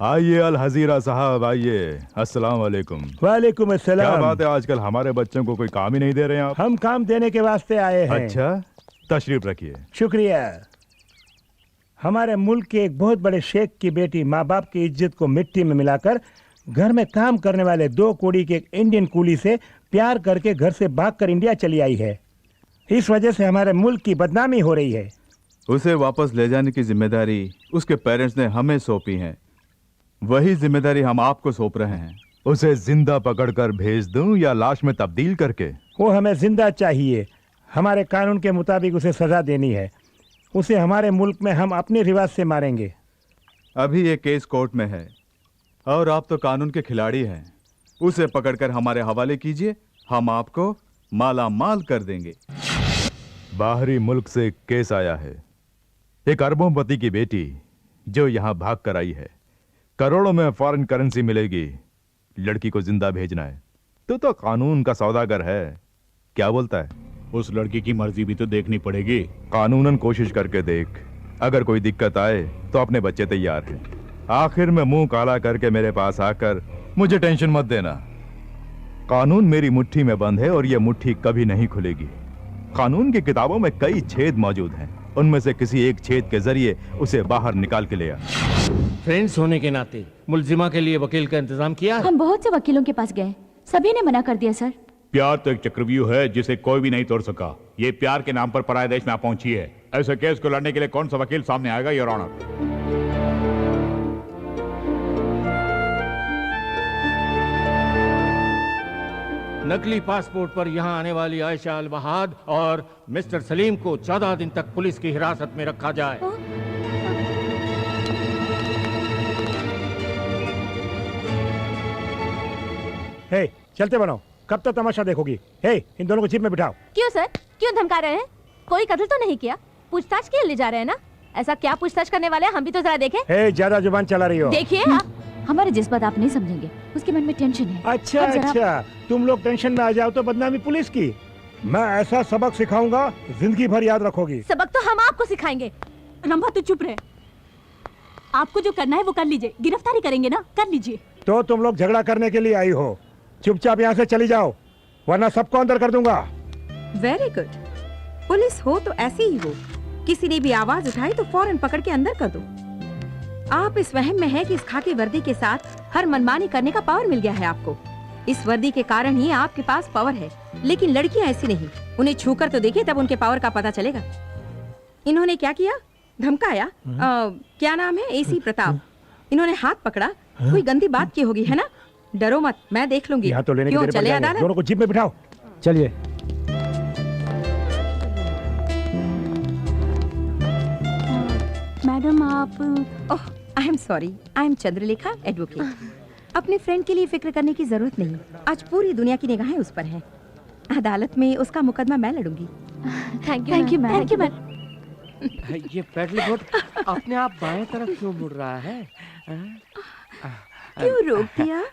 आइए अल हजीरा साहब, आइए। अस्सलाम वालेकुम। वालेकुम अस्सलाम। क्या बात है, आजकल हमारे बच्चों को कोई काम ही नहीं दे रहे हैं आप? हम काम देने के वास्ते आए हैं। अच्छा, तशरीफ रखिए। शुक्रिया। हमारे मुल्क के एक बहुत बड़े शेख की बेटी माँ बाप की इज्जत को मिट्टी में मिलाकर घर में काम करने वाले 2 कोड़ी के एक इंडियन कूली से प्यार करके घर से भागकर इंडिया चली आई है। इस वजह से हमारे मुल्क की बदनामी हो रही है। उसे वापस ले जाने की जिम्मेदारी उसके पेरेंट्स ने हमें सौंपी है, वही जिम्मेदारी हम आपको सौंप रहे हैं। उसे जिंदा पकड़कर भेज दूं या लाश में तब्दील करके? वो हमें जिंदा चाहिए। हमारे कानून के मुताबिक उसे सजा देनी है। उसे हमारे मुल्क में हम अपने रिवाज से मारेंगे। अभी ये केस कोर्ट में है और आप तो कानून के खिलाड़ी हैं। उसे पकड़कर हमारे हवाले कीजिए, हम आपको माला माल कर देंगे। बाहरी मुल्क से केस आया है। एक अरबोंपति की बेटी जो यहाँ भाग कर आई है, करोड़ों में फॉरेन करेंसी मिलेगी। लड़की को जिंदा भेजना है। तो कानून का सौदागर है, क्या बोलता है? उस लड़की की मर्जी भी तो देखनी पड़ेगी। कानूनन कोशिश करके देख, अगर कोई दिक्कत आए तो अपने बच्चे तैयार हैं। आखिर में मुंह काला करके मेरे पास आकर मुझे टेंशन मत देना। कानून मेरी मुट्ठी में बंद है और यह मुट्ठी कभी नहीं खुलेगी। कानून की किताबों में कई छेद मौजूद हैं, उनमें से किसी एक छेद के जरिए उसे बाहर निकाल के ले आ। फ्रेंड्स होने के नाते मुलजिमा के लिए वकील का इंतजाम किया है? हम बहुत से वकीलों के पास गए, सभी ने मना कर दिया सर। प्यार तो एक चक्रव्यूह है जिसे कोई भी नहीं तोड़ सका। ये प्यार के नाम पर पराये देश में आप पहुंची है। ऐसे केस को लड़ने के लिए कौन सा वकील सामने आएगा, योर ऑनर? नकली पासपोर्ट पर यहाँ आने वाली आयशा अल वहाद और मिस्टर सलीम को 14 दिन तक पुलिस की हिरासत में रखा जाए। हे, चलते बनो। कब तक तमाशा देखोगी? हे, इन दोनों को जीप में बिठाओ। क्यों सर, क्यों धमका रहे हैं? कोई कत्ल तो नहीं किया, पूछताछ के लिए ले जा रहे हैं ना? ऐसा क्या पूछताछ करने वाले हैं, हम भी तो जरा देखें। हे, ज्यादा जुबान चला रही हो। देखिए आप हमारे जज्बात आप नहीं समझेंगे, उसके मन में टेंशन है। अच्छा अच्छा, तुम लोग टेंशन में आ जाओ तो बदनामी पुलिस की। मैं ऐसा सबक सिखाऊंगा, जिंदगी भर याद रखोगी। सबक तो हम आपको सिखाएंगे। रंभा तो चुप रहे। आपको जो करना है वो कर लीजिए, गिरफ्तारी करेंगे ना, कर लीजिए। तो तुम लोग झगड़ा करने के लिए आई हो, चुपचाप यहाँ से चली जाओ वरना सबको अंदर कर दूंगा। Very good. पुलिस हो तो ऐसी ही हो, किसी ने भी आवाज उठाई तो फौरन पकड़ के अंदर कर दो। आप इस वहम में है कि इस खाकी वर्दी के साथ हर मनमानी करने का पावर मिल गया है आपको। इस वर्दी के कारण ही आपके पास पावर है, लेकिन लड़कियां ऐसी नहीं। उन्हें छूकर तो देखिए, तब उनके पावर का पता चलेगा। इन्होंने क्या किया? धमकाया। क्या नाम है? एसी प्रताप। इन्होंने हाथ पकड़ा, कोई गंदी बात की होगी, है ना? डरो मत, मैं देख लूंगी। यहाँ तो लेने की क्यों, देर पड़ चले जाएंगे। अदालत? दोनों को जीप में बिठाओ, चलिए। मैडम आप oh, I am sorry, I am Chandralekha, advocate. अपने फ्रेंड के लिए फिक्र करने की जरूरत नहीं। आज पूरी दुनिया की निगाहें उस पर हैं। अदालत में उसका मुकदमा मैं लड़ूंगी। Thank you ma'am. Thank you ma'am. ये पेडल बोट अपने आप बाएं तरफ क्यों मुड़ रहा है? क्यों रोक दिया?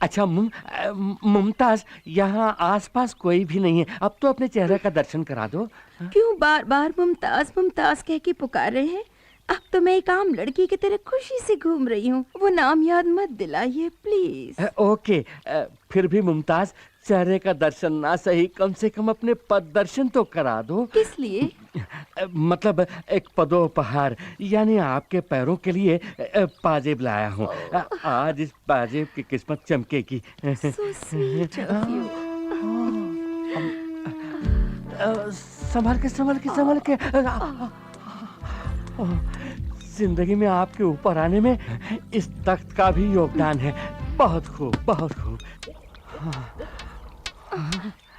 अच्छा मुमताज, यहाँ आसपास कोई भी नहीं है, अब तो अपने चेहरे का दर्शन करा दो। क्यों बार बार मुमताज मुमताज कह के पुकार रहे हैं? अब तो मैं एक आम लड़की की तरह खुशी से घूम रही हूँ, वो नाम याद मत दिलाइए प्लीज। ओके, फिर भी मुमताज, चेहरे का दर्शन ना सही, कम से कम अपने पद दर्शन तो करा दो। किस लिए? मतलब एक पदोपहार, यानी आपके पैरों के लिए पाजेब लाया हूँ। आज इस पाजेब की किस्मत चमकेगी। So sweet of you. संभल के संभल के संभल के। जिंदगी में आपके ऊपर आने में इस तख्त का भी योगदान है। बहुत खूब, बहुत खूब।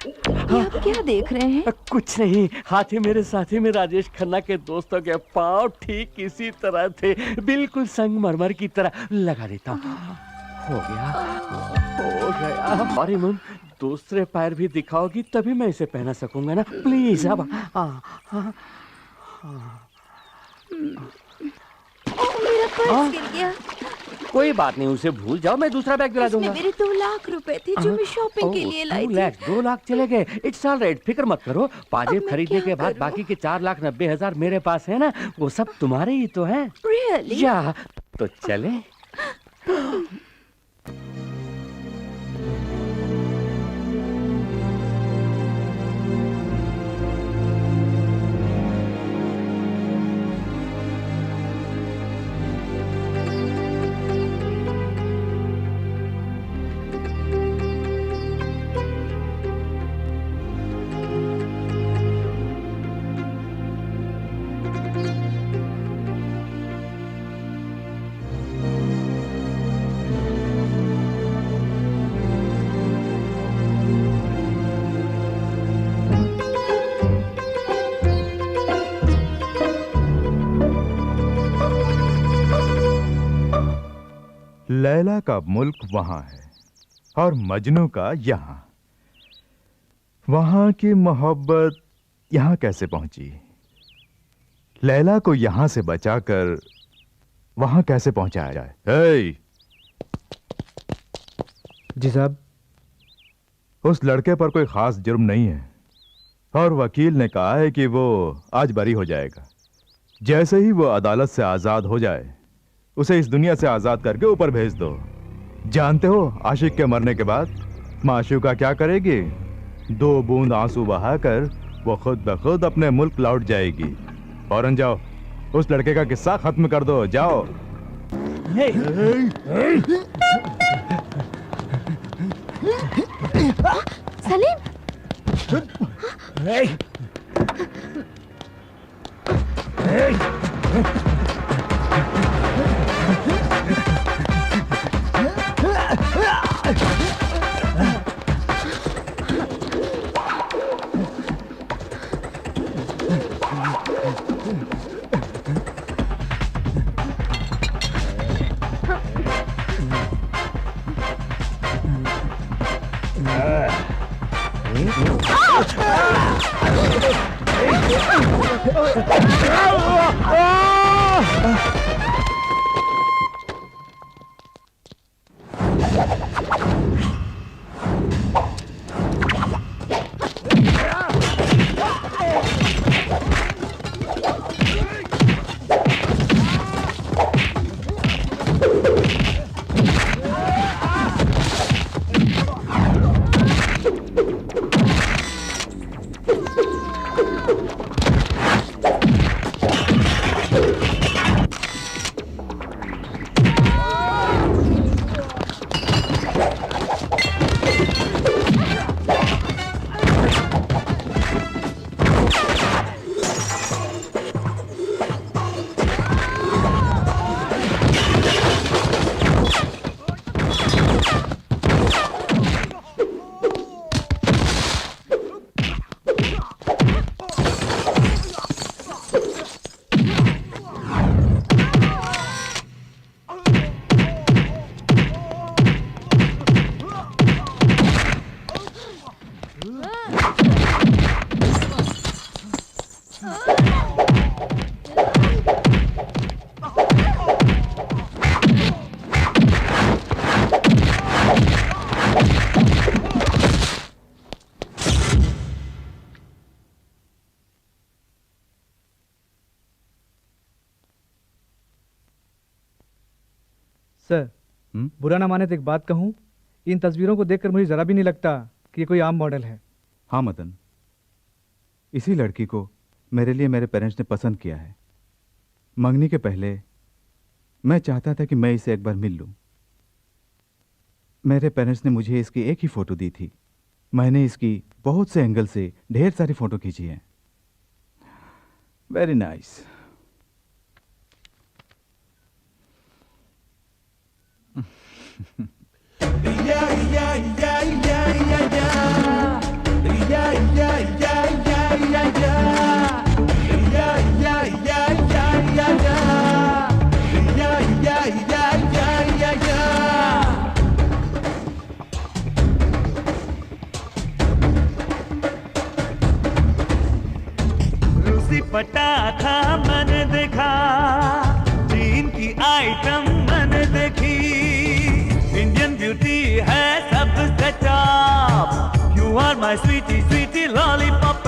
ये आप क्या देख रहे हैं? कुछ नहीं, हाथी मेरे साथी में राजेश खन्ना के दोस्तों के पांव ठीक इसी तरह थे, बिल्कुल संगमरमर की तरह। लगा देता हूँ। हो गया, हो गया। अरे मुम, दूसरे पैर भी दिखाओगी तभी मैं इसे पहना सकूंगा ना, प्लीज। अब मेरा पर्स गिर गया। कोई बात नहीं, उसे भूल जाओ, मैं दूसरा बैग दिला दूंगा। मेरे 2 लाख रुपए थे जो मैं शॉपिंग के लिए लाई थी। 2 लाख चले गए। इट्स ऑल राइट, फिक्र मत करो। पाजेब खरीदने के बाद बाकी के 4,90,000 मेरे पास है ना, वो सब तुम्हारे ही तो हैं। Really? या तो चले। लैला का मुल्क वहां है और मजनू का यहां। वहां की मोहब्बत यहां कैसे पहुंची? लैला को यहां से बचाकर वहां कैसे पहुंचाया जाए? ए! जी साहब। उस लड़के पर कोई खास जुर्म नहीं है और वकील ने कहा है कि वो आज बरी हो जाएगा। जैसे ही वो अदालत से आजाद हो जाए उसे इस दुनिया से आजाद करके ऊपर भेज दो। जानते हो आशिक के मरने के बाद माशूका क्या करेगी? 2 बूंद आंसू बहाकर वो खुद ब खुद अपने मुल्क लौट जाएगी। फौरन जाओ, उस लड़के का किस्सा खत्म कर दो, जाओ। सलीम! सर, बुरा ना माने तो एक बात कहूं, इन तस्वीरों को देखकर मुझे जरा भी नहीं लगता कि ये कोई आम मॉडल है। हाँ मदन, इसी लड़की को मेरे लिए मेरे पेरेंट्स ने पसंद किया है। मंगनी के पहले मैं चाहता था कि मैं इसे एक बार मिल लूं। मेरे पेरेंट्स ने मुझे इसकी एक ही फोटो दी थी। मैंने इसकी बहुत से एंगल से ढेर सारी फोटो खींची है। Very nice. रूसी पटा था मन देखा, चीन की आइटम मन देखी, इंडियन ब्यूटी है सबसे top. You are my sweetie sweetie lollipop.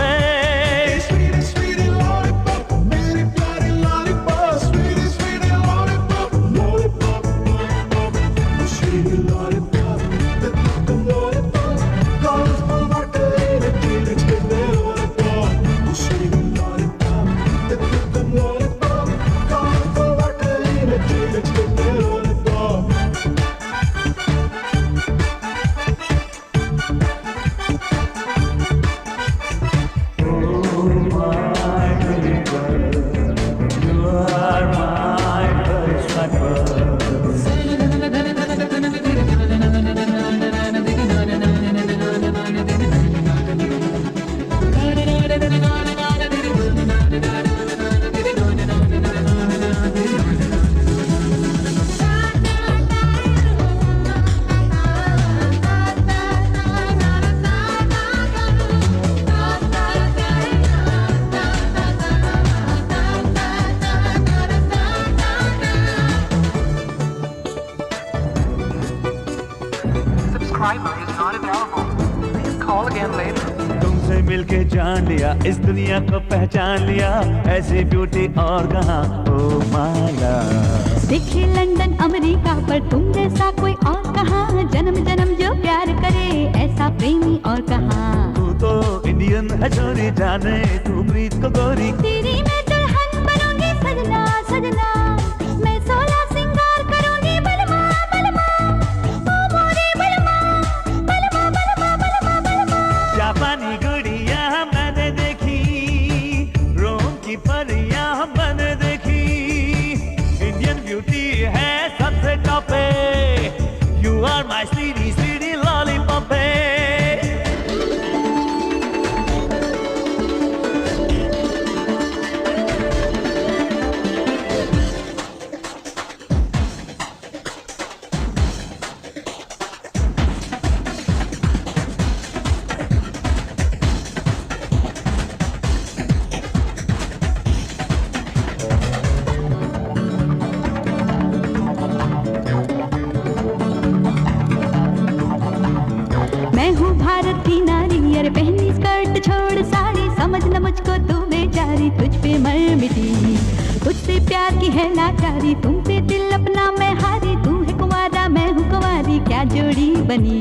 तुमसे मिलके जान लिया, इस दुनिया को पहचान लिया, ऐसी ब्यूटी और कहाँ ओ माला। देखे लंदन अमेरिका पर तुम जैसा कोई और कहाँ, जन्म जन्म जो प्यार करे ऐसा प्रेमी और कहाँ। तू तो इंडियन है छोरी, जाने तू प्रीत को गोरी। तेरी मैं दुल्हन बनूंगी सजना सजना, मैं 16 सिंगार करूंगी बलमा बलमा, ओ मोरे बलमा बलमा बलमा बलमा बलमा। जापानी गुड़िया मैंने देखी, रोम की परियां मैंने देखी, इंडियन ब्यूटी है सबसे टॉप पे, you are my sweetie sweetie lollipop. मैं हूँ भारत की नारी, अरे पहनी स्कर्ट छोड़ साड़ी, समझ न मुझको तू बेचारी, तुझ पे मर मिटी, तुझसे प्यार की है लाचारी, तुम पे दिल अपना मैं हारी, तू है कुंवारा मैं हूँ कुंवारी, क्या जोड़ी बनी।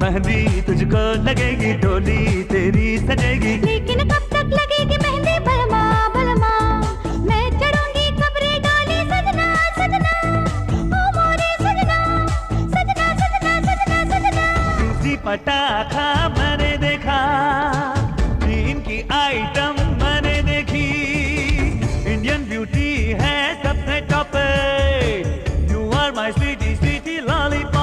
मेहंदी तुझको लगेगी, डोली तेरी सजेगी, लेकिन कब तक लगेगी मेहंदी बलमा बलमा, मैं चढ़ूंगी कब्रे डाली सजना सजना, ओ मोरे सजना सजना सजना सजना सजना। दूसरी पटाखा मैंने देखा, तीन की आइटम मैंने देखी, इंडियन ब्यूटी है सबसे टॉप पे, you are my sweetie sweetie lollipop.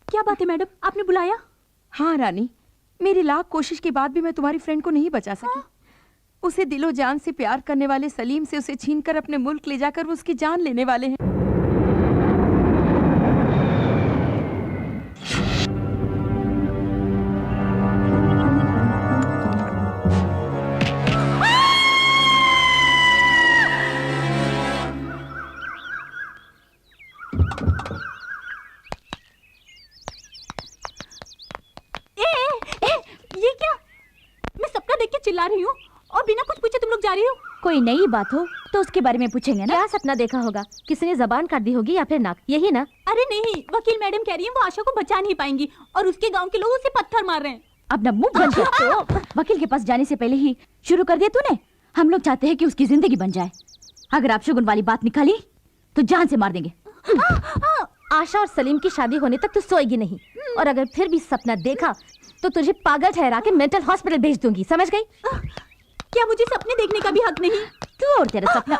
क्या बात है मैडम, आपने बुलाया? हाँ रानी, मेरी लाख कोशिश के बाद भी मैं तुम्हारी फ्रेंड को नहीं बचा सकी। उसे दिलो जान से प्यार करने वाले सलीम से उसे छीनकर अपने मुल्क ले जाकर वो उसकी जान लेने वाले हैं। ये क्या? मैं सबका देख के चिल्ला रही हूँ और बिना कुछ पूछे तुम लोग जा रही हो। कोई नई बात हो तो उसके बारे में पूछेंगे ना। क्या सपना देखा होगा, किसी ने जबान काट दी होगी या फिर नाक, यही ना? अरे नहीं, वकील मैडम कह रही है वो आशा को बचा नहीं पाएंगी और उसके गांव के लोग उसे पत्थर मार रहे हैं। अब ना मुंह बंद कर। वकील के पास जाने से पहले ही शुरू कर दिया तूने। हम लोग चाहते हैं कि उसकी जिंदगी बन जाए। अगर आप शुगुन वाली बात निकाली तो जान से मार देंगे। आशा और सलीम की शादी होने तक तू सोएगी नहीं, और अगर फिर भी सपना देखा तो तुझे पागल ठहरा के मेंटल हॉस्पिटल भेज दूंगी, समझ गई? क्या मुझे सपने देखने का भी हक नहीं? तू और तेरा सपना।